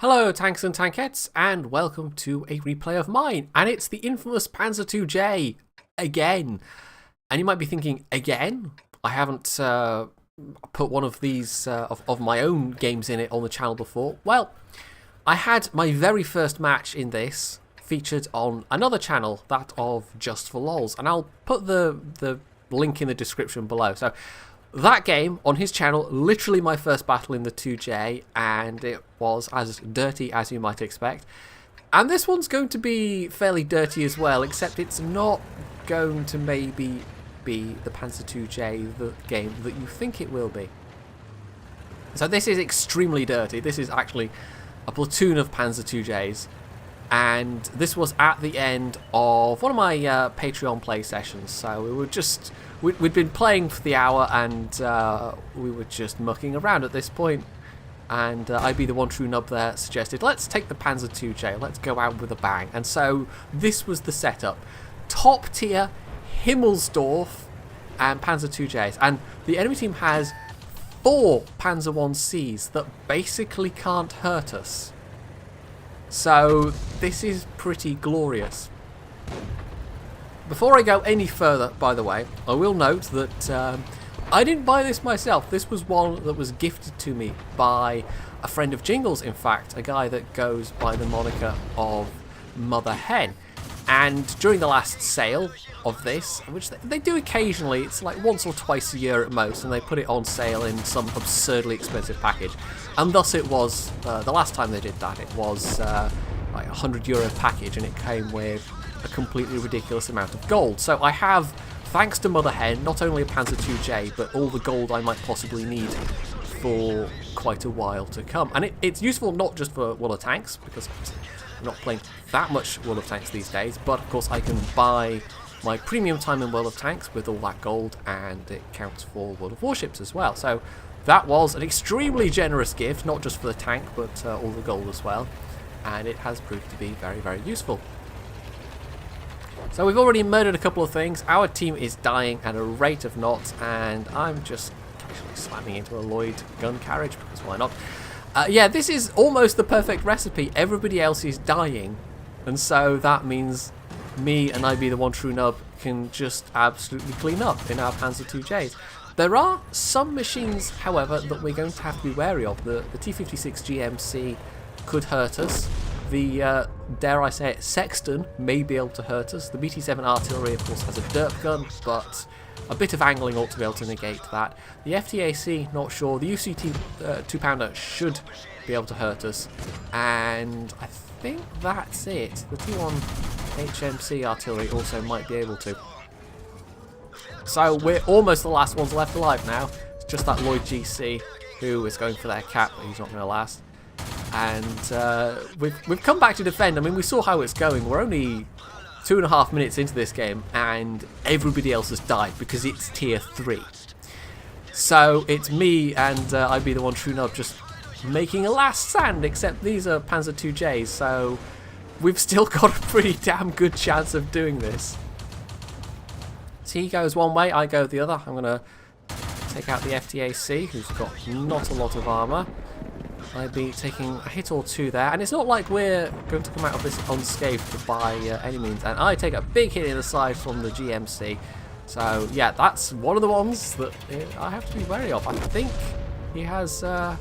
Hello tanks and tankettes, and welcome to a replay of mine, and it's the infamous Pz.II J again. And you might be thinking, again? I haven't put one of these of my own games in it on the channel before. Well, I had my very first match in this featured on another channel, that of Just for Lols, and I'll put the link in the description below. So that game on his channel, literally my first battle in the 2J, and it was as dirty as you might expect. And this one's going to be fairly dirty as well, except it's not going to maybe be the Pz.II J, the game that you think it will be. So this is extremely dirty. This is actually a platoon of Pz.II Js, and this was at the end of one of my Patreon play sessions. So we were just... We'd been playing for the hour, and we were just mucking around at this point. And I'd be the one true nub there suggested, let's take the Pz.II J, let's go out with a bang. And so this was the setup. Top tier Himmelsdorf and Pz.II Js. And the enemy team has 4 Panzer I-Cs that basically can't hurt us. So this is pretty glorious. Before I go any further, by the way, I will note that I didn't buy this myself. This was one that was gifted to me by a friend of Jingles, in fact, a guy that goes by the moniker of Mother Hen. And during the last sale of this, which they do occasionally, it's like once or twice a year at most, and they put it on sale in some absurdly expensive package. And thus it was, the last time they did that, it was like a €100 package, and it came with a completely ridiculous amount of gold. So I have, thanks to Mother Hen, not only a Pz.II J, but all the gold I might possibly need for quite a while to come. And it's useful not just for World of Tanks, because I'm not playing that much World of Tanks these days, but of course I can buy my premium time in World of Tanks with all that gold, and it counts for World of Warships as well. So that was an extremely generous gift, not just for the tank, but all the gold as well. And it has proved to be very, very useful. So we've already murdered a couple of things. Our team is dying at a rate of knots, and I'm just casually slamming into a Lloyd gun carriage, because why not? Yeah, this is almost the perfect recipe. Everybody else is dying, and so that means me and I be the one true nub can just absolutely clean up in our Pz.II Js. There are some machines, however, that we're going to have to be wary of. The T56 GMC could hurt us. The, dare I say it, Sexton may be able to hurt us. The BT-7 artillery, of course, has a derp gun, but a bit of angling ought to be able to negate that. The FTAC, not sure. The UCT 2-pounder should be able to hurt us. And I think that's it. The T1 HMC artillery also might be able to. So we're almost the last ones left alive now. It's just that Lloyd GC who is going for their cap, but he's not going to last. And we've come back to defend. I mean, we saw how it's going. We're only 2.5 minutes into this game, and everybody else has died because it's tier 3. So it's me and I'd be the one true nub just making a last stand, except these are Pz.II Js, so we've still got a pretty damn good chance of doing this. So he goes one way, I go the other. I'm going to take out the FTAC, who's got not a lot of armour. I'd be taking a hit or two there, and it's not like we're going to come out of this unscathed by any means. And I take a big hit in the side from the GMC. So yeah, that's one of the ones that I have to be wary of. I think he has a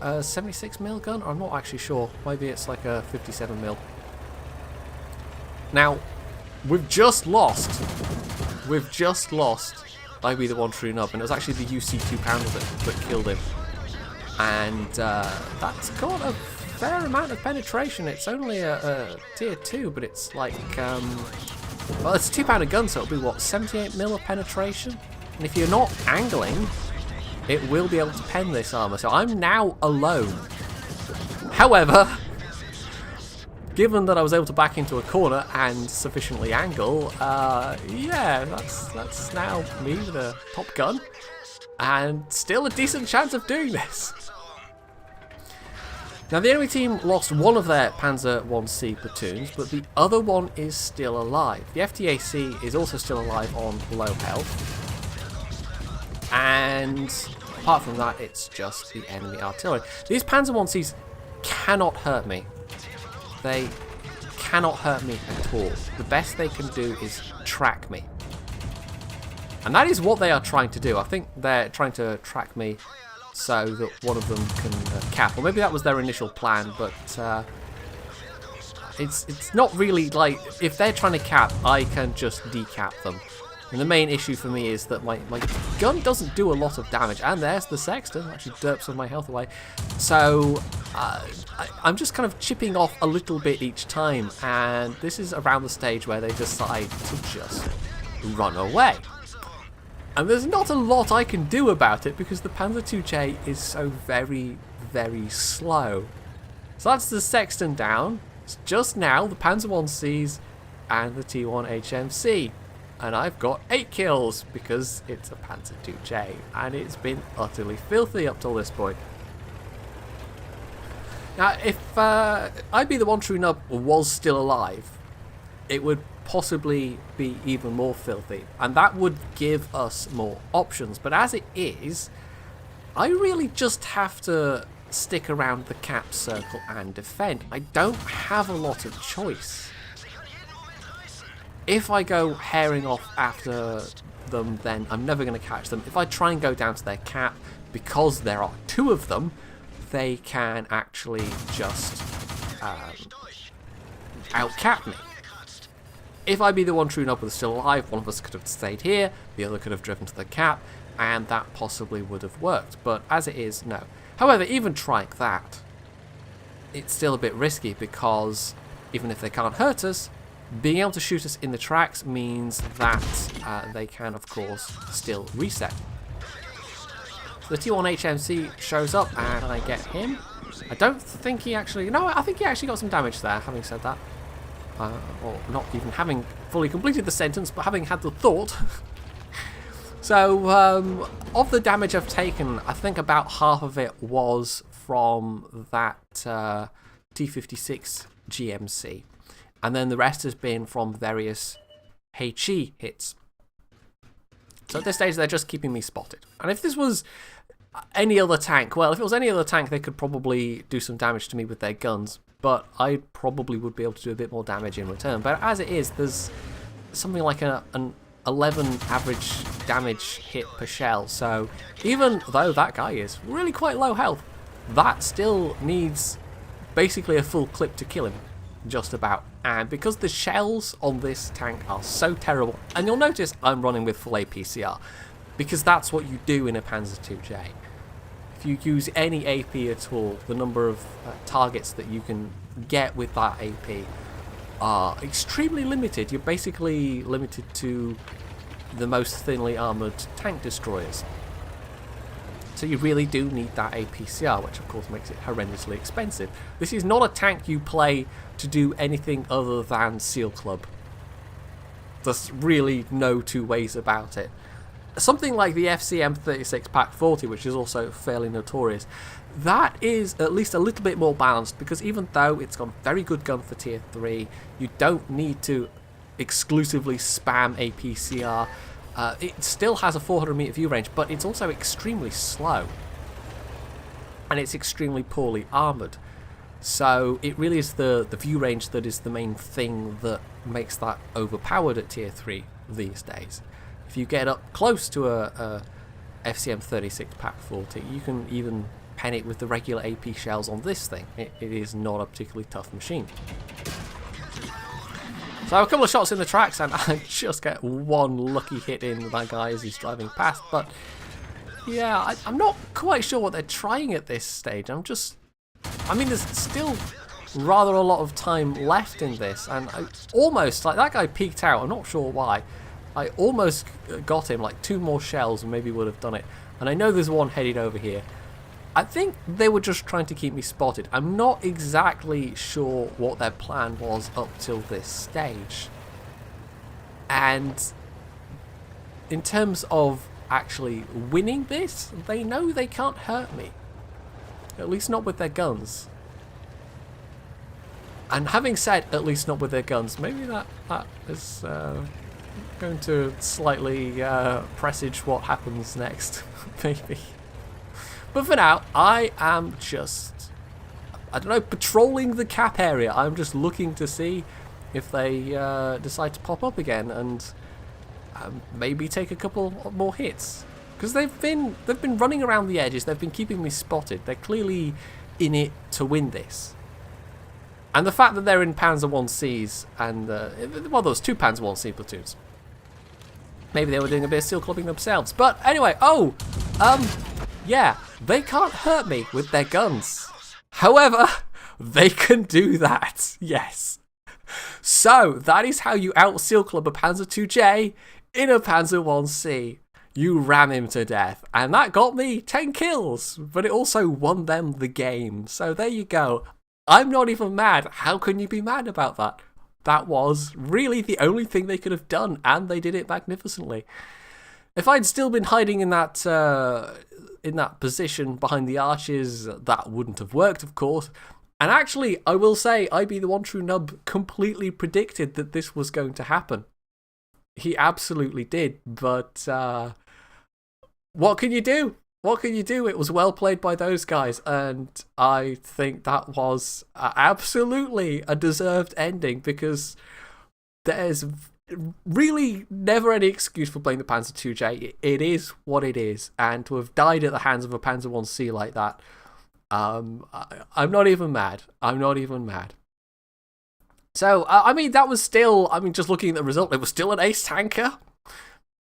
76mm gun. I'm not actually sure. Maybe it's like a 57mm. Now, we've just lost. I'd be the one true nub, and it was actually the UC 2-pounder that killed him. And that's got a fair amount of penetration. It's only a tier 2, but it's like, well, it's a 2-pounder gun, so it'll be, what, 78mm of penetration? And if you're not angling, it will be able to pen this armour. So I'm now alone. However, given that I was able to back into a corner and sufficiently angle, yeah, that's now me with a top gun. And still a decent chance of doing this. Now the enemy team lost one of their Panzer I-C platoons, but the other one is still alive. The FTAC is also still alive on low health. And apart from that, it's just the enemy artillery. These Panzer I-Cs cannot hurt me. They cannot hurt me at all. The best they can do is track me. And that is what they are trying to do. I think they're trying to track me so that one of them can cap. Or maybe that was their initial plan, but it's not really like... If they're trying to cap, I can just decap them. And the main issue for me is that my gun doesn't do a lot of damage. And there's the Sexton, actually derps some of my health away. So I'm just kind of chipping off a little bit each time. And this is around the stage where they decide to just run away. And there's not a lot I can do about it because the Pz.II J is so very, very slow. So that's the Sexton down. It's just now the Panzer 1Cs and the T1 HMC. And I've got 8 kills because it's a Pz.II J. And it's been utterly filthy up till this point. Now, if Pz.II J was still alive, it would possibly be even more filthy, and that would give us more options. But as it is, I really just have to stick around the cap circle and defend. I don't have a lot of choice. If I go herring off after them, then I'm never going to catch them. If I try and go down to their cap, because there are 2 of them, they can actually just outcap me. If Pz.II J was still alive, one of us could have stayed here, the other could have driven to the cap, and that possibly would have worked. But as it is, no. However, even trying that, it's still a bit risky because even if they can't hurt us, being able to shoot us in the tracks means that they can, of course, still reset. So the T1 HMC shows up and I get him. I don't think he actually... No, I think he actually got some damage there, having said that. Or not even having fully completed the sentence, but having had the thought. So, of the damage I've taken, I think about half of it was from that T56 GMC. And then the rest has been from various HE hits. So at this stage, they're just keeping me spotted. And if this was any other tank, well, if it was any other tank, they could probably do some damage to me with their guns. But I probably would be able to do a bit more damage in return. But as it is, there's something like an 11 average damage hit per shell. So even though that guy is really quite low health, that still needs basically a full clip to kill him, just about. And because the shells on this tank are so terrible, and you'll notice I'm running with full APCR, because that's what you do in a Pz.II J. If you use any AP at all, the number of targets that you can get with that AP are extremely limited. You're basically limited to the most thinly armoured tank destroyers. So you really do need that APCR, which of course makes it horrendously expensive. This is not a tank you play to do anything other than Seal Club. There's really no 2 ways about it. Something like the FCM36 Pack 40, which is also fairly notorious, that is at least a little bit more balanced, because even though it's got a very good gun for tier 3, you don't need to exclusively spam APCR. It still has a 400 meter view range, but it's also extremely slow. And it's extremely poorly armoured. So it really is the view range that is the main thing that makes that overpowered at tier 3 these days. If you get up close to a FCM36 Pack 40, you can even pen it with the regular AP shells on this thing. It is not a particularly tough machine. So a couple of shots in the tracks and I just get one lucky hit in with that guy as he's driving past. But yeah, I'm not quite sure what they're trying at this stage. I mean, there's still rather a lot of time left in this, and I almost, like, that guy peeked out. I'm not sure why. I almost got him, like 2 more shells and maybe would have done it. And I know there's one headed over here. I think they were just trying to keep me spotted. I'm not exactly sure what their plan was up till this stage. And in terms of actually winning this, they know they can't hurt me. At least not with their guns. And having said, at least not with their guns, maybe that is going to slightly presage what happens next, maybe. But for now, I am just I don't know, patrolling the cap area. I'm just looking to see if they decide to pop up again and maybe take a couple more hits. Because they've been running around the edges. They've been keeping me spotted. They're clearly in it to win this. And the fact that they're in Panzer 1Cs and well, those 2 Panzer 1C platoons. Maybe they were doing a bit of seal clubbing themselves. But anyway, yeah, they can't hurt me with their guns. However, they can do that. Yes. So that is how you out seal club a Pz.II J in a Panzer 1C. You ram him to death, and that got me 10 kills, but it also won them the game. So there you go. I'm not even mad. How can you be mad about that? That was really the only thing they could have done, and they did it magnificently. If I'd still been hiding in that position behind the arches, that wouldn't have worked, of course. And actually, I will say, Pz.II completely predicted that this was going to happen. He absolutely did, but what can you do? What can you do? It was well played by those guys, and I think that was absolutely a deserved ending, because there's really never any excuse for playing the Pz.II J. It is what it is, and to have died at the hands of a Panzer 1C like that, I'm not even mad. I'm not even mad. So, I mean, that was still, just looking at the result, it was still an ace tanker.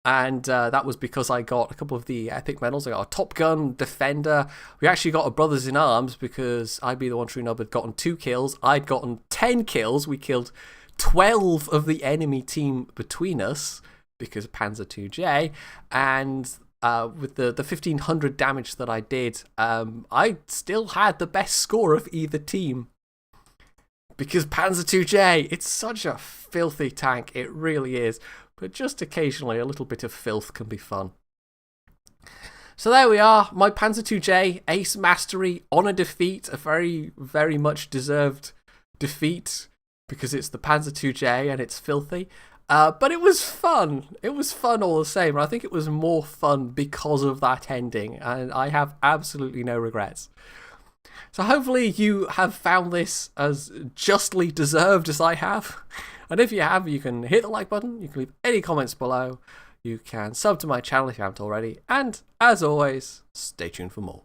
And that was because I got a couple of the epic medals. I got a Top Gun, Defender. We actually got a Brothers in Arms because Pz.II had gotten 2 kills. I'd gotten 10 kills. We killed 12 of the enemy team between us because of Pz.II J. And with the 1500 damage that I did, I still had the best score of either team. Because Pz.II J, it's such a filthy tank. It really is. But just occasionally, a little bit of filth can be fun. So there we are. My Pz.II J, ace mastery on a defeat. A very, very much deserved defeat. Because it's the Pz.II J and it's filthy. But it was fun. It was fun all the same. And I think it was more fun because of that ending. And I have absolutely no regrets. So hopefully you have found this as justly deserved as I have. And if you have, you can hit the like button, you can leave any comments below, you can sub to my channel if you haven't already, and as always, stay tuned for more.